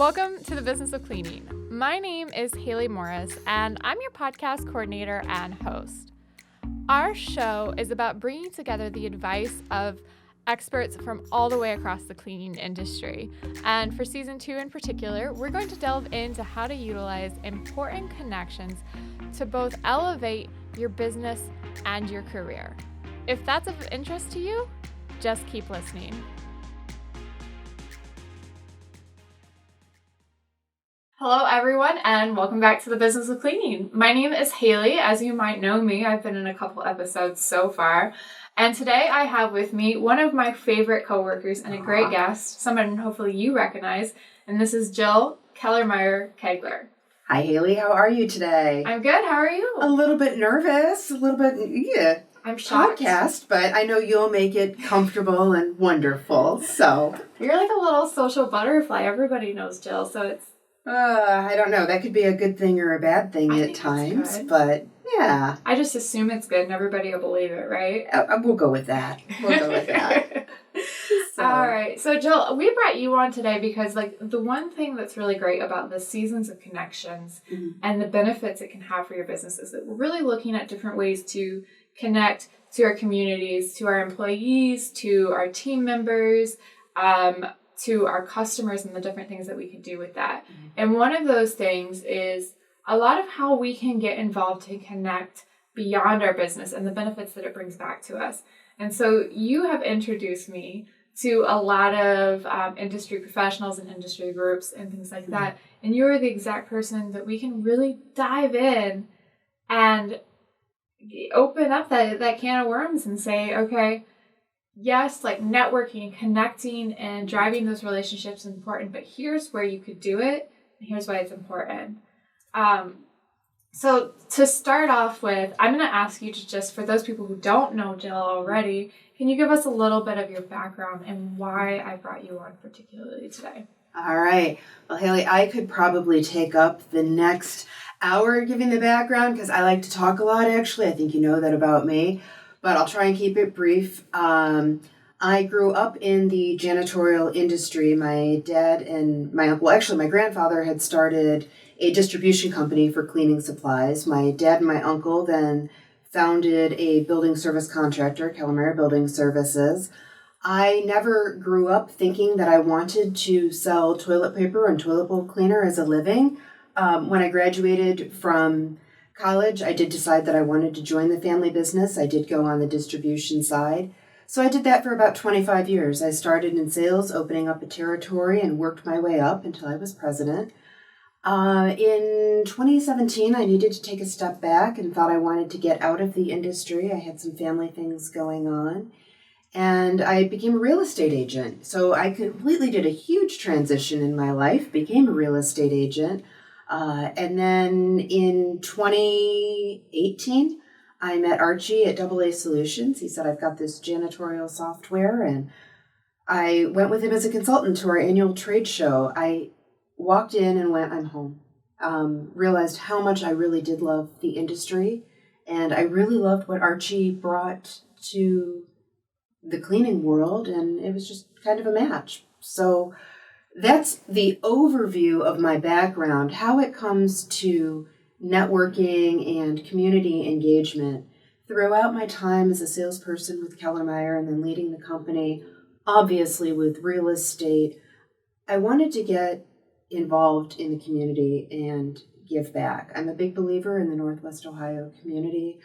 Welcome to the Business of Cleaning. My name is Haley Morris, and I'm your podcast coordinator and host. Our show is about bringing together the advice of experts from all the way across the cleaning industry. And for season 2 in particular, we're going to delve into how to utilize important connections to both elevate your business and your career. If that's of interest to you, just keep listening. Hello, everyone, and welcome back to the Business of Cleaning. My name is Haley. As you might know me, I've been in a couple episodes so far. And today I have with me one of my favorite coworkers and a great guest, someone hopefully you recognize, and this is Jill Kellermeyer-Kegler. Hi, Haley. How are you today? I'm good. How are you? A little bit nervous, I'm shocked. Podcast, but I know you'll make it comfortable and wonderful. So you're like a little social butterfly. Everybody knows Jill, so it's. I don't know. That could be a good thing or a bad thing at times, but yeah. I just assume it's good and everybody will believe it, right? We'll go with that. So. All right. So, Jill, we brought you on today because, the one thing that's really great about the seasons of connections and the benefits it can have for your business is that we're really looking at different ways to connect to our communities, to our employees, to our team members, to our customers and the different things that we can do with that. And one of those things is a lot of how we can get involved to connect beyond our business and the benefits that it brings back to us. And so you have introduced me to a lot of industry professionals and industry groups and things like that. And you're the exact person that we can really dive in and open up that can of worms and say, okay, yes, networking, connecting, and driving those relationships is important, but here's where you could do it, and here's why it's important. So to start off with, I'm going to ask you to just, for those people who don't know Jill already, can you give us a little bit of your background and why I brought you on particularly today? All right. Well, Haley, I could probably take up the next hour giving the background because I like to talk a lot, actually. I think you know that about me. But I'll try and keep it brief. I grew up in the janitorial industry. My dad and my grandfather had started a distribution company for cleaning supplies. My dad and my uncle then founded a building service contractor, Kellermeyer Building Services. I never grew up thinking that I wanted to sell toilet paper and toilet bowl cleaner as a living. When I graduated from college, I did decide that I wanted to join the family business. I did go on the distribution side. So I did that for about 25 years. I started in sales, opening up a territory, and worked my way up until I was president. In 2017, I needed to take a step back and thought I wanted to get out of the industry. I had some family things going on. And I became a real estate agent. So I completely did a huge transition in my life, became a real estate agent. And then in 2018, I met Archie at AA Solutions. He said, I've got this janitorial software, and I went with him as a consultant to our annual trade show. I walked in and went, I'm home. Realized how much I really did love the industry, and I really loved what Archie brought to the cleaning world, and it was just kind of a match. So that's the overview of my background, how it comes to networking and community engagement. Throughout my time as a salesperson with Kellermeyer and then leading the company, obviously with real estate, I wanted to get involved in the community and give back. I'm a big believer in the Northwest Ohio community.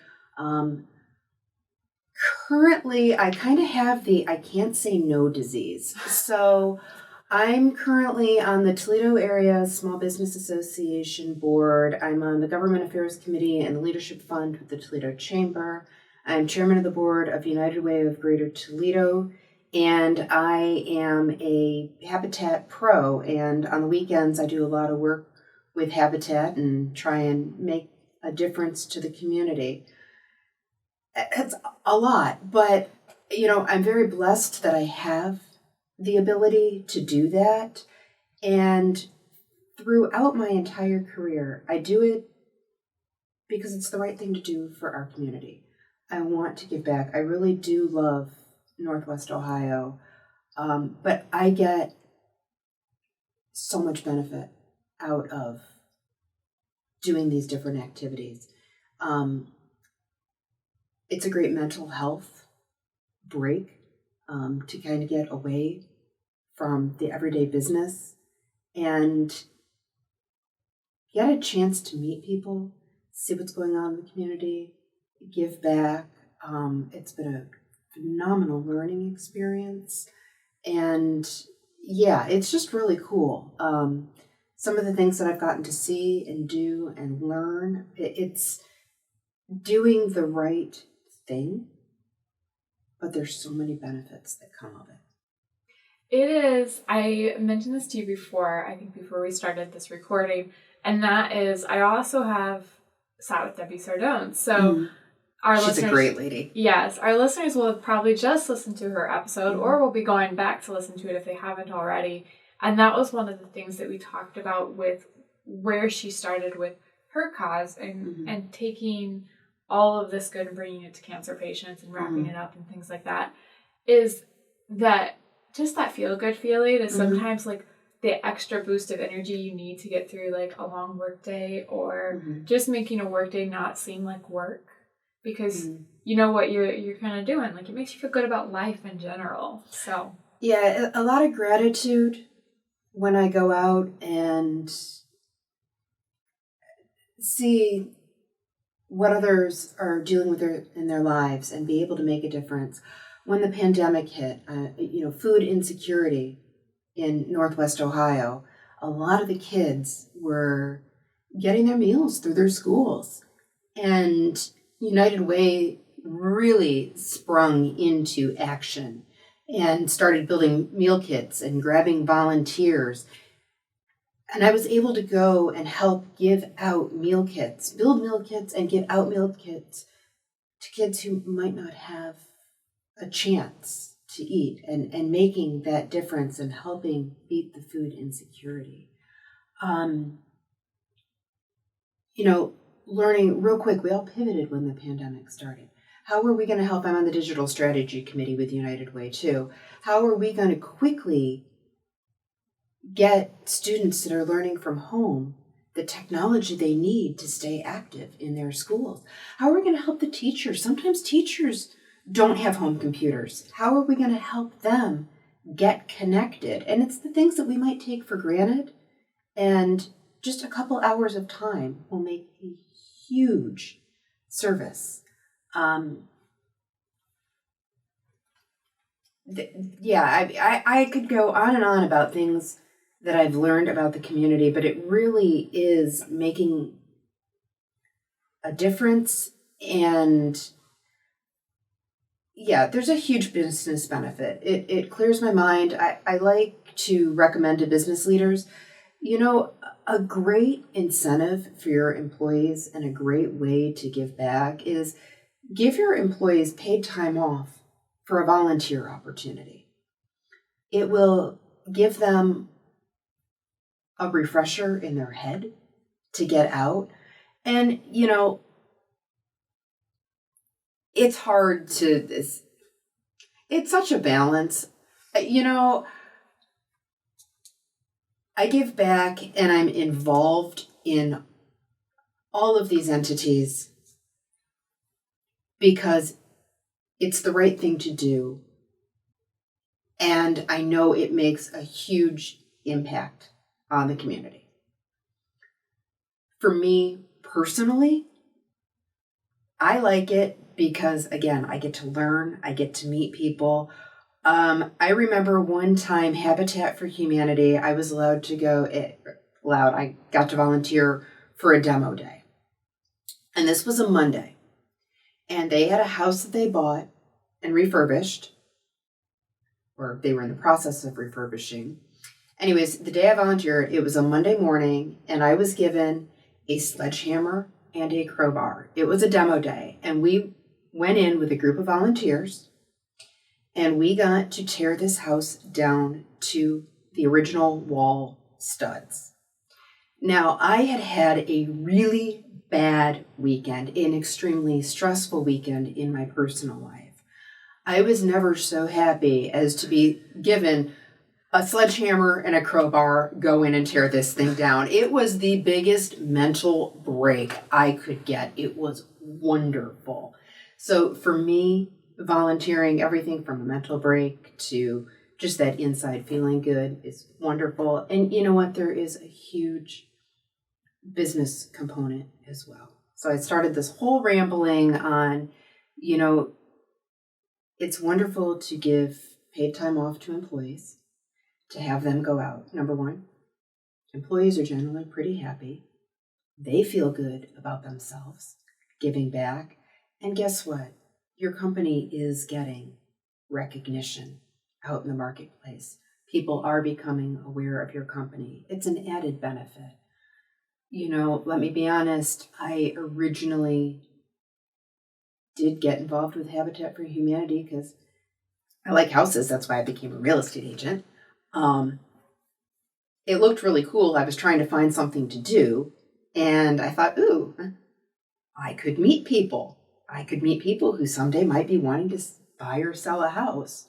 Currently, I kind of have the I can't say no disease. So I'm currently on the Toledo-Area Small Business Association board. I'm on the Government Affairs Committee and the Leadership Fund with the Toledo Chamber. I'm chairman of the board of United Way of Greater Toledo, and I am a Habitat Pro. And on the weekends, I do a lot of work with Habitat and try and make a difference to the community. It's a lot, but, I'm very blessed that I have the ability to do that. And throughout my entire career, I do it because it's the right thing to do for our community. I want to give back. I really do love Northwest Ohio, but I get so much benefit out of doing these different activities. It's a great mental health break to kind of get away from the everyday business and get a chance to meet people, see what's going on in the community, give back. It's been a phenomenal learning experience. And yeah, it's just really cool. Some of the things that I've gotten to see and do and learn, it's doing the right thing, but there's so many benefits that come of it. It is, I mentioned this to you before, I think before we started this recording, and that is, I also have sat with Debbie Sardone. So our She's listeners, a great lady. Yes, our listeners will have probably just listened to her episode or will be going back to listen to it if they haven't already. And that was one of the things that we talked about with where she started with her cause and taking all of this good and bringing it to cancer patients and wrapping it up and things like that, is that just that feel-good feeling is sometimes like the extra boost of energy you need to get through like a long work day or just making a work day not seem like work because you know what you're kind of doing. Like it makes you feel good about life in general. So yeah, a lot of gratitude when I go out and see what others are dealing with in their lives and be able to make a difference. When the pandemic hit, food insecurity in Northwest Ohio, a lot of the kids were getting their meals through their schools. And United Way really sprung into action and started building meal kits and grabbing volunteers. And I was able to go and help give out meal kits, build meal kits and give out meal kits to kids who might not have a chance to eat and making that difference and helping beat the food insecurity. Learning real quick, we all pivoted when the pandemic started. How are we going to help? I'm on the digital strategy committee with United Way too. How are we going to quickly get students that are learning from home the technology they need to stay active in their schools? How are we going to help the teachers? Sometimes teachers don't have home computers. How are we going to help them get connected? And it's the things that we might take for granted. And just a couple hours of time will make a huge service. I could go on and on about things that I've learned about the community, but it really is making a difference. And yeah, there's a huge business benefit. It clears my mind. I like to recommend to business leaders, a great incentive for your employees and a great way to give back is give your employees paid time off for a volunteer opportunity. It will give them a refresher in their head to get out. And, it's hard it's such a balance. I give back and I'm involved in all of these entities because it's the right thing to do. And I know it makes a huge impact on the community. For me personally, I like it because, again, I get to learn, I get to meet people. I remember one time Habitat for Humanity, I was allowed to I got to volunteer for a demo day. And this was a Monday. And they had a house that they bought and refurbished, or they were in the process of refurbishing. Anyways, the day I volunteered, it was a Monday morning, and I was given a sledgehammer and a crowbar. It was a demo day, and we went in with a group of volunteers, and we got to tear this house down to the original wall studs. Now, I had had a really bad weekend, an extremely stressful weekend in my personal life. I was never so happy as to be given a sledgehammer and a crowbar, go in and tear this thing down. It was the biggest mental break I could get. It was wonderful. So for me, volunteering, everything from a mental break to just that inside feeling good is wonderful. And you know what? There is a huge business component as well. So I started this whole rambling on, it's wonderful to give paid time off to employees, to have them go out. Number one, employees are generally pretty happy. They feel good about themselves, giving back. And guess what? Your company is getting recognition out in the marketplace. People are becoming aware of your company. It's an added benefit. Let me be honest, I originally did get involved with Habitat for Humanity because I like houses. That's why I became a real estate agent. It looked really cool. I was trying to find something to do, and I thought, ooh, I could meet people. I could meet people who someday might be wanting to buy or sell a house.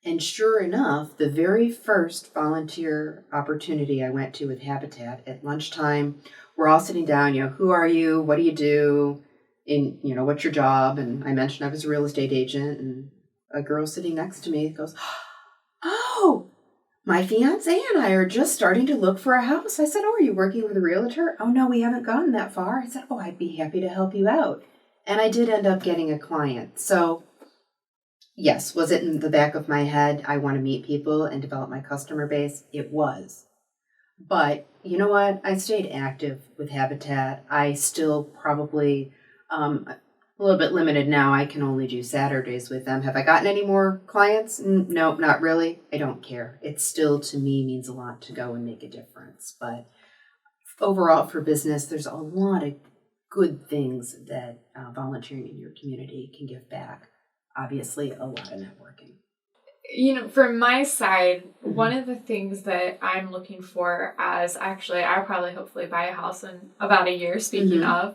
And sure enough, the very first volunteer opportunity I went to with Habitat at lunchtime, we're all sitting down, who are you? What do you do? And, what's your job? And I mentioned I was a real estate agent, and a girl sitting next to me goes, oh, my fiance and I are just starting to look for a house. I said, oh, are you working with a realtor? Oh, no, we haven't gotten that far. I said, oh, I'd be happy to help you out. And I did end up getting a client. So yes, was it in the back of my head, I want to meet people and develop my customer base? It was. But you know what? I stayed active with Habitat. I still probably, a little bit limited now. I can only do Saturdays with them. Have I gotten any more clients? No, not really. I don't care. It still, to me, means a lot to go and make a difference. But overall, for business, there's a lot of good things that volunteering in your community can give back. Obviously, a lot of networking. From my side, one of the things that I'm looking for as actually, I'll probably hopefully buy a house in about a year, speaking of,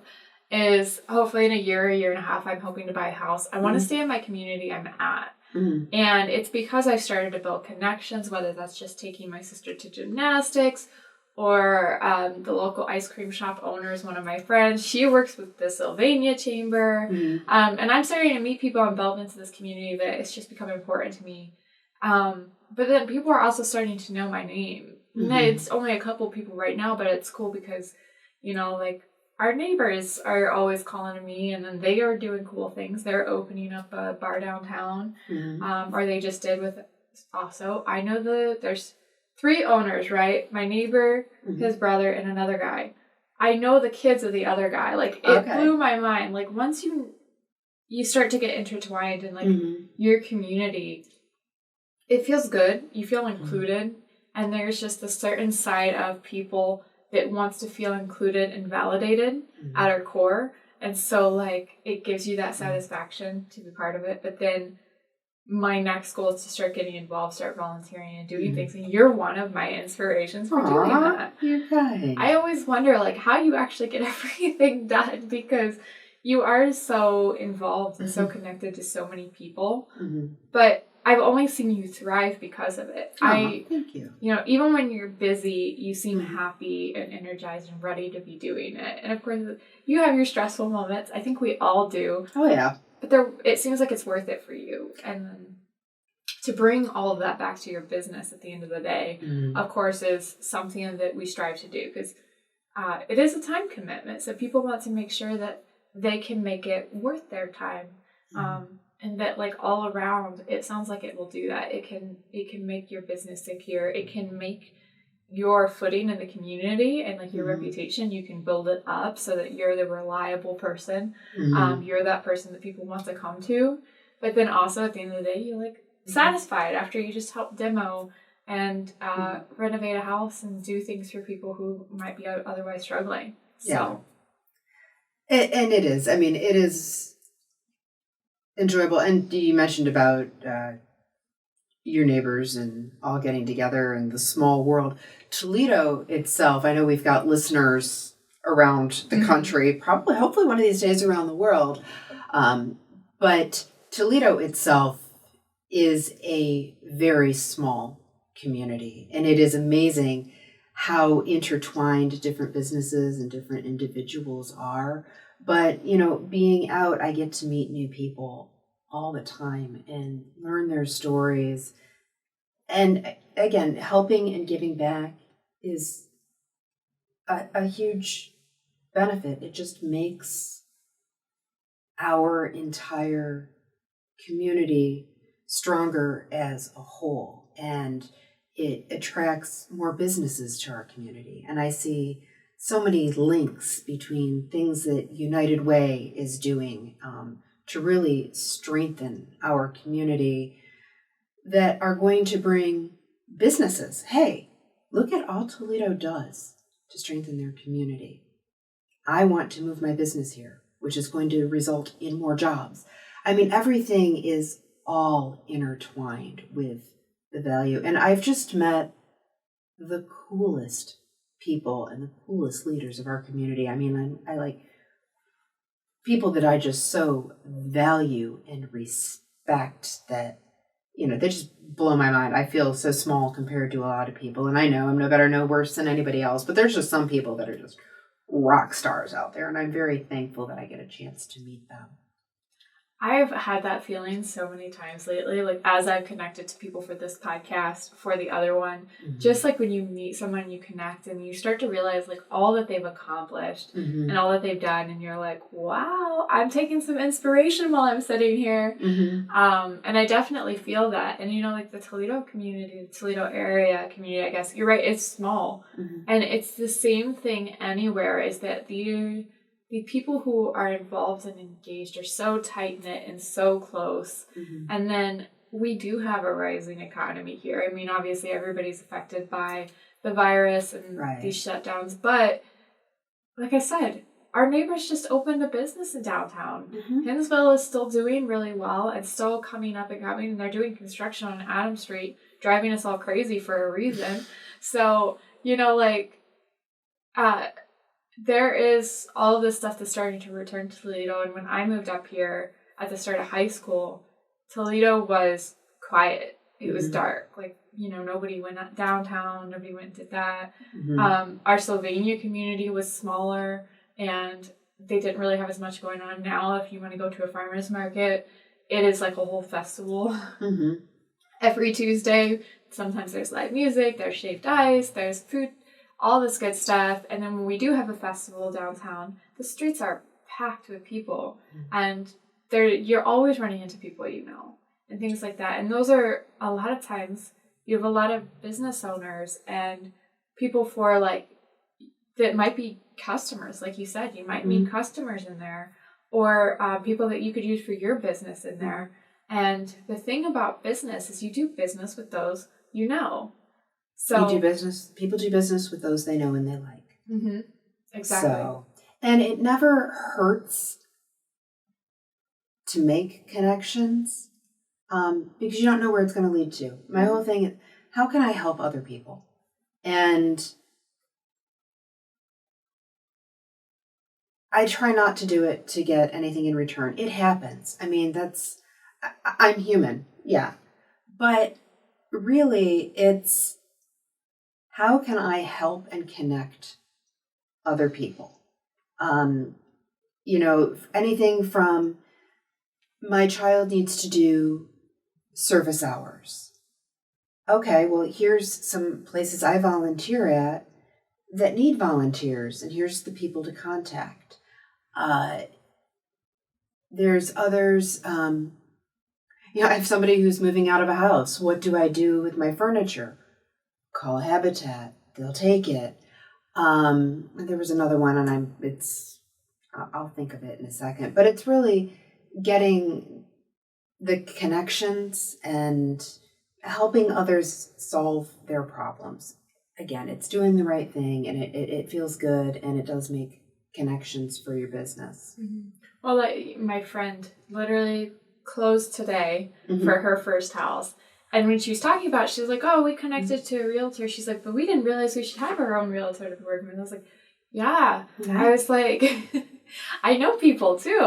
is hopefully in a year and a half, I'm hoping to buy a house. I want to stay in my community I'm at. And it's because I've started to build connections, whether that's just taking my sister to gymnastics or the local ice cream shop owner is one of my friends. She works with the Sylvania Chamber. And I'm starting to meet people and develop into this community that it's just become important to me. But then people are also starting to know my name. It's only a couple people right now, but it's cool because, our neighbors are always calling me, and then they are doing cool things. They're opening up a bar downtown, or they just did with also. I know there's 3 owners, right? My neighbor, his brother, and another guy. I know the kids of the other guy. It blew my mind. Once you start to get intertwined in your community, it feels good. You feel included, and there's just a certain side of people that wants to feel included and validated at our core. And so, it gives you that satisfaction to be part of it. But then my next goal is to start getting involved, start volunteering and doing things. And you're one of my inspirations for doing that. You're kind. I always wonder, how you actually get everything done, because you are so involved and so connected to so many people. But I've only seen you thrive because of it. Thank you. Even when you're busy, you seem happy and energized and ready to be doing it. And of course, you have your stressful moments. I think we all do. Oh, yeah. But it seems like it's worth it for you. And then to bring all of that back to your business at the end of the day, of course, is something that we strive to do, because it is a time commitment. So people want to make sure that they can make it worth their time. And that all around, it sounds like it will do that. It can make your business secure. It can make your footing in the community and your reputation. You can build it up so that you're the reliable person. You're that person that people want to come to. But then also at the end of the day, you're satisfied after you just help demo and renovate a house and do things for people who might be otherwise struggling. So, and it is. I mean, it is enjoyable. And you mentioned about your neighbors and all getting together and the small world. Toledo itself, I know we've got listeners around the country, probably, hopefully one of these days around the world. But Toledo itself is a very small community. And it is amazing how intertwined different businesses and different individuals are. But, being out, I get to meet new people all the time and learn their stories. And again, helping and giving back is a huge benefit. It just makes our entire community stronger as a whole, and it attracts more businesses to our community. And I see so many links between things that United Way is doing to really strengthen our community that are going to bring businesses. Hey, look at all Toledo does to strengthen their community. I want to move my business here, which is going to result in more jobs. I mean, everything is all intertwined with the value. And I've just met the coolest people and the coolest leaders of our community. I mean, I like people that I just so value and respect that, they just blow my mind. I feel so small compared to a lot of people. And I know I'm no better, no worse than anybody else, but there's just some people that are just rock stars out there. And I'm very thankful that I get a chance to meet them. I've had that feeling so many times lately, like as I've connected to people for this podcast, for the other one, just like when you meet someone, you connect and you start to realize like all that they've accomplished and all that they've done. And you're like, wow, I'm taking some inspiration while I'm sitting here. And I definitely feel that. And, like the Toledo community, the Toledo-Area community, I guess, you're right, it's small. And it's the same thing anywhere, is that the people who are involved and engaged are so tight-knit and so close. And then we do have a rising economy here. I mean, obviously everybody's affected by the virus and these shutdowns. But like I said, our neighbors just opened a business in downtown. Hinsville is still doing really well and still coming up and coming. And they're doing construction on Adams Street, driving us all crazy for a reason. So, there is all of this stuff that's starting to return to Toledo. And when I moved up here at the start of high school, Toledo was quiet. It was dark. Like, nobody went downtown. Nobody went and did that. Our Sylvania community was smaller and they didn't really have as much going on. Now, if you want to go to a farmer's market, it is like a whole festival. Every Tuesday, sometimes there's live music, there's shaved ice, there's food, all this good stuff. And then when we do have a festival downtown, the streets are packed with people. And you're always running into people and things like that. And those are, a lot of times, you have a lot of business owners and people that might be customers. Like you said, you might meet customers in there, or people that you could use for your business in there. And the thing about business is you do business with those you know. So people do business with those they know and they like. Exactly. And it never hurts to make connections because you don't know where it's going to lead to. My whole thing is, how can I help other people? And I try not to do it to get anything in return. It happens. I mean, I'm human. Yeah. But really, it's, how can I help and connect other people? Anything from my child needs to do service hours. Okay, well, here's some places I volunteer at that need volunteers, and here's the people to contact. There's others, I have somebody who's moving out of a house. What do I do with my furniture? Call Habitat. They'll take it. There was another one, and I'll think of it in a second. But it's really getting the connections and helping others solve their problems. Again, it's doing the right thing, and it feels good, and it does make connections for your business. Well, my friend literally closed today for her first house. And when she was talking about it, she was like, oh, we connected to a realtor. She's like, but we didn't realize we should have our own realtor to work with. And I was like, yeah. I was like, I know people too.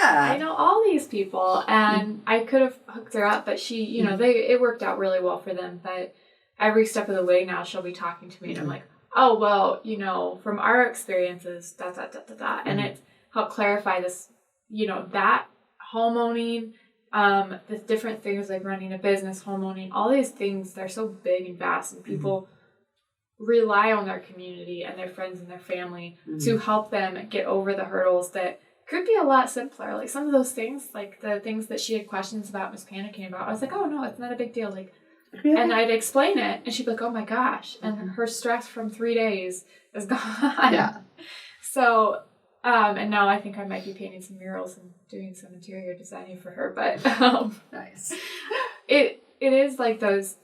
I know all these people. And I could have hooked her up, but she, it worked out really well for them. But every step of the way now she'll be talking to me and I'm like, oh, well, you know, from our experiences, da, da, da, da, da. And it helped clarify this, you know, that homeowning, the different things like running a business, homeowning, all these things, they're so big and vast, and people rely on their community and their friends and their family to help them get over the hurdles that could be a lot simpler. Like some of those things, like the things that she had questions about, was panicking about, I was like, oh no, it's not a big deal. Like, and I'd explain it and she'd be like, oh my gosh. And her stress from 3 days is gone. Yeah. So, and now I think I might be painting some murals and doing some interior designing for her, but nice. It is like those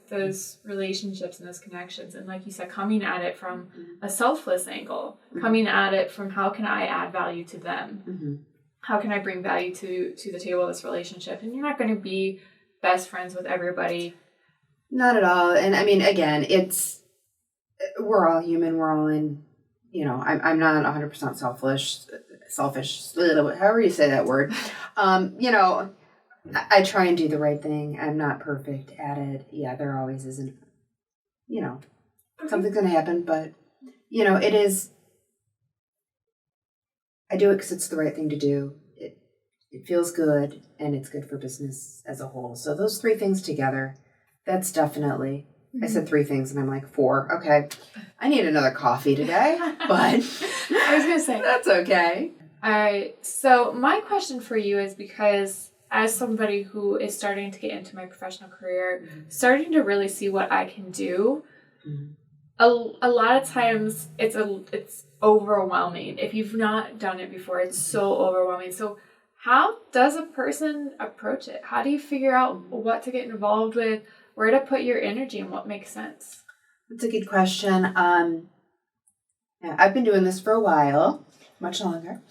relationships and those connections, and like you said, coming at it from a selfless angle, coming at it from how can I add value to them, how can I bring value to the table of this relationship, and you're not going to be best friends with everybody. Not at all. And I mean, again, we're all human. We're all in, you know, I'm not 100% selfish, however you say that word. You know, I try and do the right thing. I'm not perfect at it. Yeah, there always isn't, you know, something's going to happen, but, you know, it is, I do it because it's the right thing to do. It feels good, and it's good for business as a whole. So those 3 things together, that's definitely, I said 3 things and I'm like 4. Okay. I need another coffee today, but I was going to say. That's okay. All right. So my question for you is, because as somebody who is starting to get into my professional career, starting to really see what I can do, a lot of times it's overwhelming. If you've not done it before, it's so overwhelming. So how does a person approach it? How do you figure out what to get involved with, where to put your energy, and what makes sense? That's a good question. I've been doing this for a while, much longer.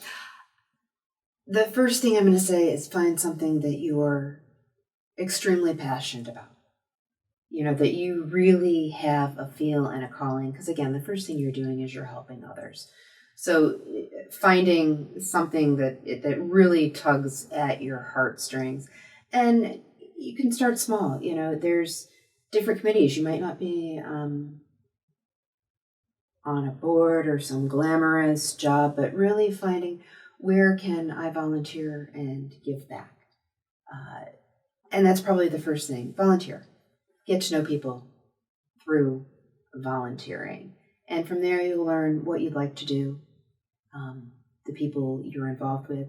The first thing I'm going to say is find something that you're extremely passionate about. You know, that you really have a feel and a calling. Because again, the first thing you're doing is you're helping others. So finding something that really tugs at your heartstrings. And you can start small. You know, there's different committees. You might not be on a board or some glamorous job, but really finding, where can I volunteer and give back? And that's probably the first thing. Volunteer. Get to know people through volunteering. And from there, you'll learn what you'd like to do, the people you're involved with,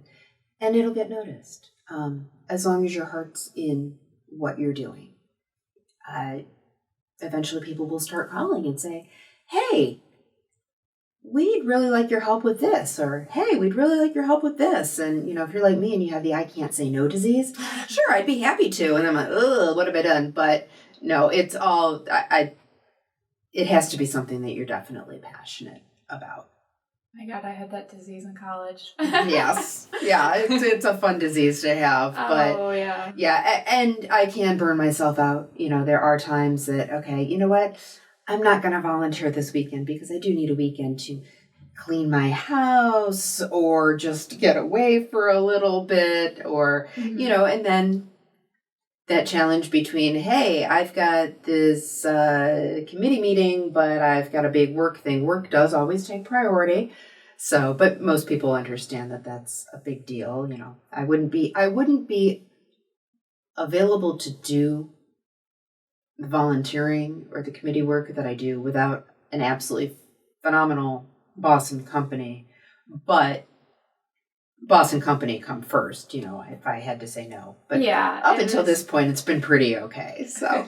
and it'll get noticed. As long as your heart's in what you're doing. Eventually people will start calling and say, hey, we'd really like your help with this, or hey, we'd really like your help with this. And, you know, if you're like me and you have the I can't say no disease, sure, I'd be happy to. And I'm like, ugh, what have I done? But no, it's all, it has to be something that you're definitely passionate about. My God, I had that disease in college. Yes. Yeah, it's a fun disease to have. But oh, yeah. Yeah, and I can burn myself out. You know, there are times that, okay, you know what? I'm not going to volunteer this weekend because I do need a weekend to clean my house or just get away for a little bit or, you know, and then that challenge between, hey, I've got this committee meeting, but I've got a big work thing. Work does always take priority. So, but most people understand that that's a big deal. You know, I wouldn't be available to do the volunteering or the committee work that I do without an absolutely phenomenal boss and company. But boss and company come first, you know, if I had to say no. But yeah, up until this point, it's been pretty okay. So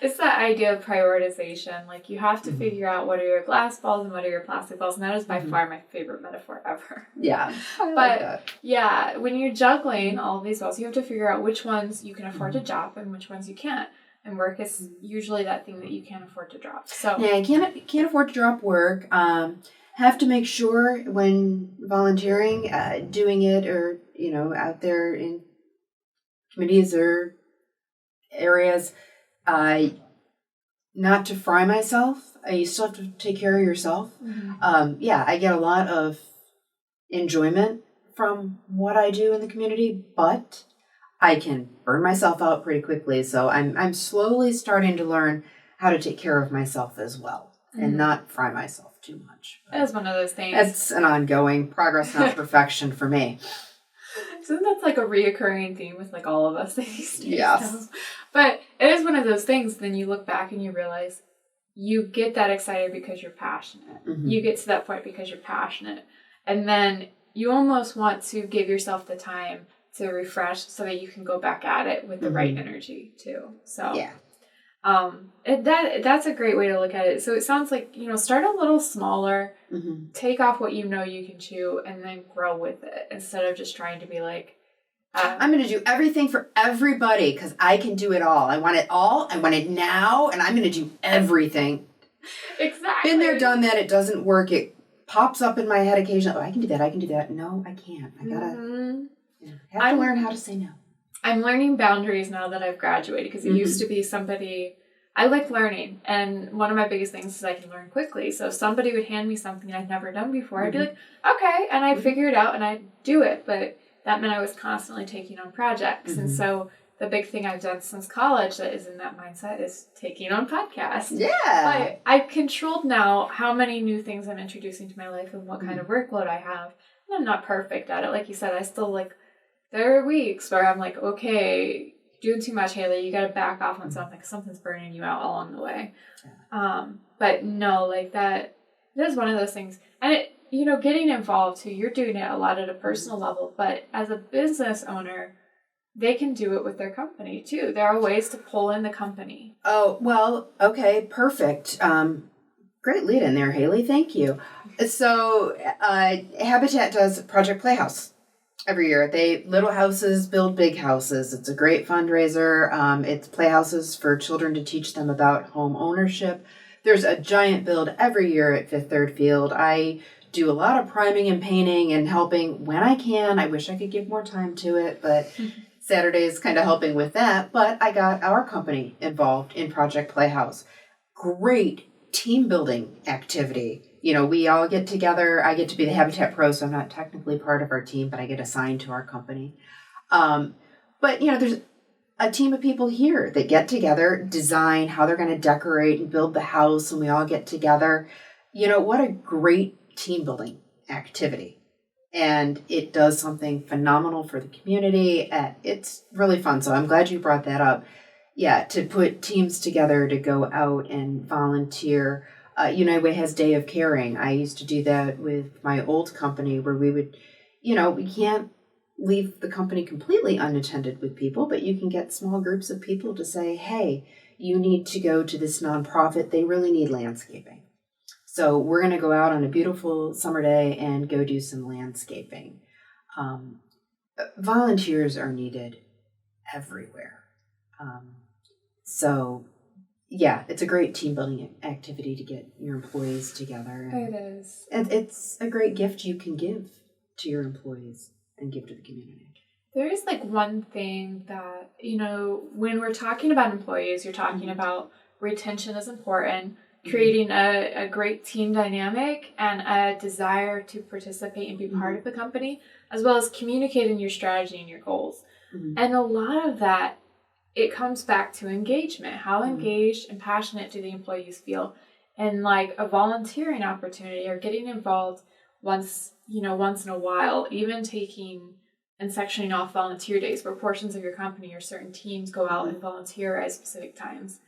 it's that idea of prioritization. Like, you have to figure out what are your glass balls and what are your plastic balls. And that is by far my favorite metaphor ever. Yeah. I like that. Yeah, when you're juggling all of these balls, you have to figure out which ones you can afford to drop and which ones you can't. And work is usually that thing that you can't afford to drop. So yeah, you can't afford to drop work. Have to make sure when volunteering, doing it, or, you know, out there in committees or areas, not to fry myself. You still have to take care of yourself. Yeah, I get a lot of enjoyment from what I do in the community, but I can burn myself out pretty quickly. So I'm slowly starting to learn how to take care of myself as well and not fry myself too much. It is one of those things. It's an ongoing progress, not perfection for me. So that's like a reoccurring theme with like all of us these days. Yes. Now. But it is one of those things, then you look back and you realize you get that excited because you're passionate. You get to that point because you're passionate. And then you almost want to give yourself the time to refresh so that you can go back at it with the right energy too. So yeah. That's a great way to look at it. So it sounds like, start a little smaller, take off what you know you can chew, and then grow with it instead of just trying to be like, I'm going to do everything for everybody because I can do it all. I want it all. I want it now, and I'm going to do everything. Exactly. Been there, done that. It doesn't work. It pops up in my head occasionally. Oh, I can do that. I can do that. No, I can't. I gotta have to learn how to say no. I'm learning boundaries now that I've graduated because it used to be somebody. I like learning, and one of my biggest things is I can learn quickly. So if somebody would hand me something I'd never done before, I'd be like, okay, and I'd figure it out and I'd do it. But that meant I was constantly taking on projects. And so the big thing I've done since college that is in that mindset is taking on podcasts. Yeah. But I've controlled now how many new things I'm introducing to my life and what kind of workload I have. And I'm not perfect at it. Like you said, I still there are weeks where I'm like, okay, doing too much, Haley. You got to back off on something because something's burning you out along the way. But no, that is one of those things. And it, getting involved too, you're doing it a lot at a personal level, but as a business owner, they can do it with their company too. There are ways to pull in the company. Oh, well, okay, perfect. Great lead in there, Haley. Thank you. So Habitat does Project Playhouse every year. Little houses build big houses. It's a great fundraiser. It's playhouses for children to teach them about home ownership. There's a giant build every year at Fifth Third Field. I do a lot of priming and painting and helping when I can. I wish I could give more time to it, but Saturday is kind of helping with that. But I got our company involved in Project Playhouse. Great team building activity. We all get together. I get to be the Habitat Pro, so I'm not technically part of our team, but I get assigned to our company. But there's a team of people here that get together, design how they're going to decorate and build the house, and we all get together. What a great team building activity. And it does something phenomenal for the community. It's really fun. So I'm glad you brought that up. Yeah, to put teams together to go out and volunteer. United Way has Day of Caring. I used to do that with my old company where we would, we can't leave the company completely unattended with people, but you can get small groups of people to say, hey, you need to go to this nonprofit. They really need landscaping. So we're going to go out on a beautiful summer day and go do some landscaping. Volunteers are needed everywhere. Yeah, it's a great team building activity to get your employees together. It is. It's a great gift you can give to your employees and give to the community. There is one thing that, when we're talking about employees, you're talking about retention is important. Creating a great team dynamic and a desire to participate and be part of the company, as well as communicating your strategy and your goals. And a lot of that, it comes back to engagement. How engaged and passionate do the employees feel? And a volunteering opportunity or getting involved once in a while, even taking and sectioning off volunteer days where portions of your company or certain teams go out and volunteer at specific times,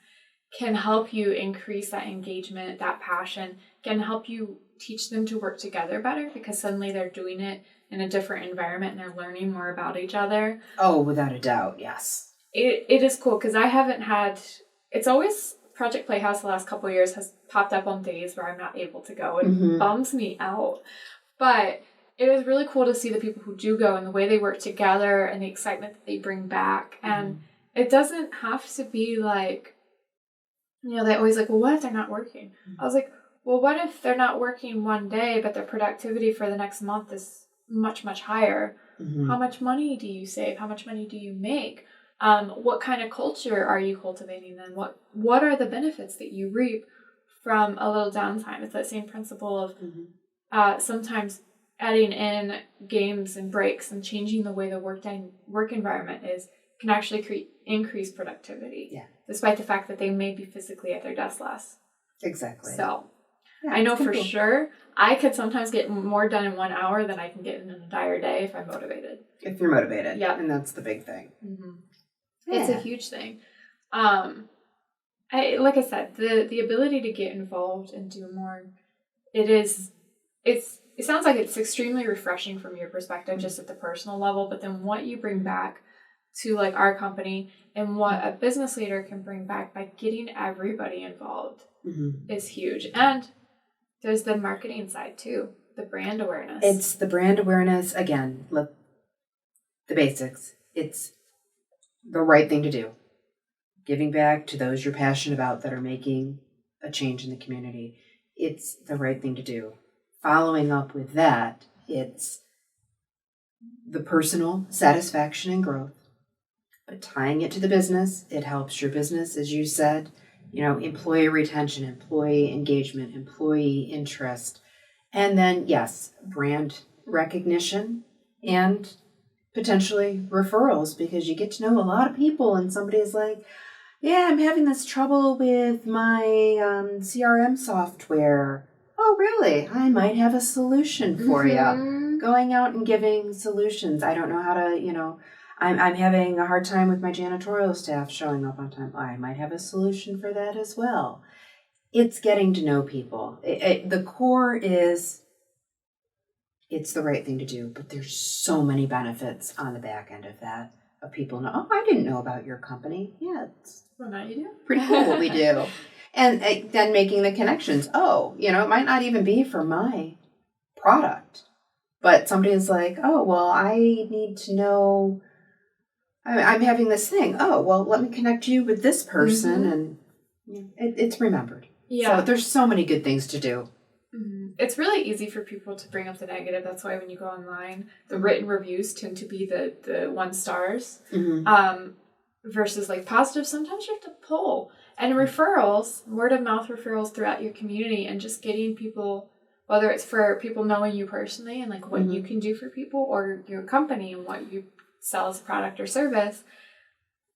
can help you increase that engagement, that passion, can help you teach them to work together better because suddenly they're doing it in a different environment and they're learning more about each other. Oh, without a doubt, yes. It is cool because I haven't had, it's always, Project Playhouse the last couple of years has popped up on days where I'm not able to go and bums me out. But it is really cool to see the people who do go and the way they work together and the excitement that they bring back. And it doesn't have to be they always well, what if they're not working? I was like, well, what if they're not working one day, but their productivity for the next month is much, much higher? How much money do you save? How much money do you make? What kind of culture are you cultivating then? What are the benefits that you reap from a little downtime? It's that same principle of sometimes adding in games and breaks and changing the way the work environment is can actually increase productivity. Yeah. despite the fact that they may be physically at their desk less. Exactly. So yeah, I know for sure I could sometimes get more done in 1 hour than I can get in an entire day if I'm motivated. If you're motivated. Yeah. And that's the big thing. Mm-hmm. Yeah. It's a huge thing. Like I said, the ability to get involved and do more, it sounds like it's extremely refreshing from your perspective, just at the personal level, but then what you bring back to like our company and what a business leader can bring back by getting everybody involved is huge. And there's the marketing side too, the brand awareness. It's the brand awareness. Again, look, the basics. It's the right thing to do. Giving back to those you're passionate about that are making a change in the community. It's the right thing to do. Following up with that, it's the personal satisfaction and growth. But tying it to the business, it helps your business, as you said, employee retention, employee engagement, employee interest, and then, yes, brand recognition and potentially referrals, because you get to know a lot of people and somebody's like, yeah, I'm having this trouble with my CRM software. Oh, really? I might have a solution for you. Going out and giving solutions. I don't know how to, I'm having a hard time with my janitorial staff showing up on time. I might have a solution for that as well. It's getting to know people. The core is, it's the right thing to do, but there's so many benefits on the back end of that, of people know, oh, I didn't know about your company. Yeah, well, now you do. Pretty cool what we do. And then making the connections. Oh, it might not even be for my product, but somebody's like, oh, well, I need to know, I'm having this thing. Oh, well, let me connect you with this person. And it's remembered. Yeah. So there's so many good things to do. It's really easy for people to bring up the negative. That's why when you go online, the written reviews tend to be the 1 stars. Versus like positive. Sometimes you have to pull. And referrals, word of mouth referrals throughout your community, and just getting people, whether it's for people knowing you personally and like what you can do for people, or your company and what you sell as a product or service,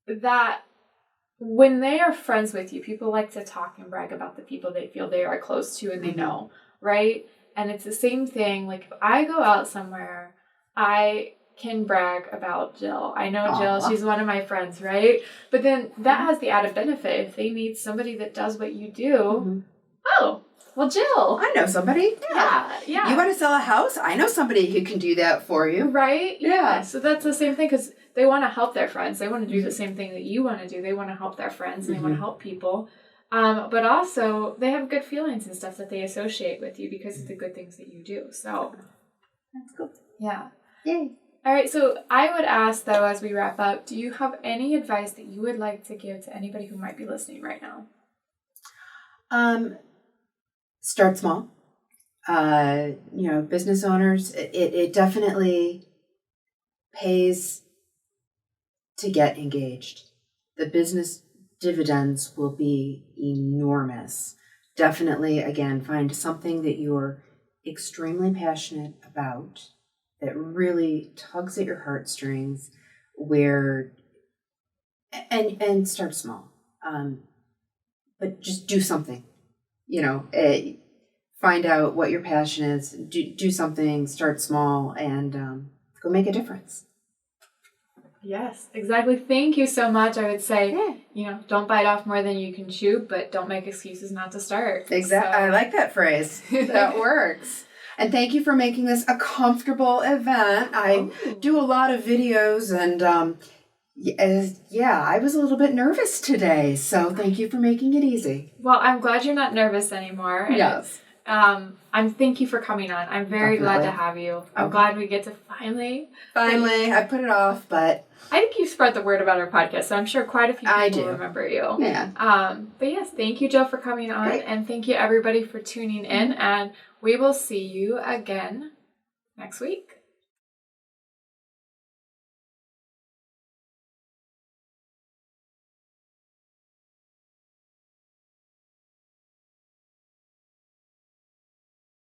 that when they are friends with you, people like to talk and brag about the people they feel they are close to and they know, right? And it's the same thing. Like if I go out somewhere, I can brag about Jill. I know Jill, she's one of my friends, right? But then that has the added benefit. If they need somebody that does what you do, oh, well, Jill. I know somebody. Yeah. You want to sell a house? I know somebody who can do that for you. Right? Yeah. So that's the same thing, because they want to help their friends. They want to do the same thing that you want to do. They want to help their friends and they want to help people. But also they have good feelings and stuff that they associate with you because of the good things that you do. So that's cool. Yeah. Yay. All right, so I would ask, though, as we wrap up, do you have any advice that you would like to give to anybody who might be listening right now? Start small. Business owners, it definitely pays to get engaged. The business dividends will be enormous. Definitely, again, find something that you're extremely passionate about, that really tugs at your heartstrings, and start small. But just do something, find out what your passion is, do something, start small, and go make a difference. Yes, exactly. Thank you so much. I would say, don't bite off more than you can chew, but don't make excuses not to start. Exactly. So. I like that phrase. That works. And thank you for making this a comfortable event. I do a lot of videos, and I was a little bit nervous today. So thank you for making it easy. Well, I'm glad you're not nervous anymore. Yes. Thank you for coming on. I'm very glad to have you. I'm glad we get to finally. I put it off, but I think you spread the word about our podcast, so I'm sure quite a few people remember you. Yeah. But yes, thank you, Jill, for coming on, and thank you everybody for tuning in, and we will see you again next week.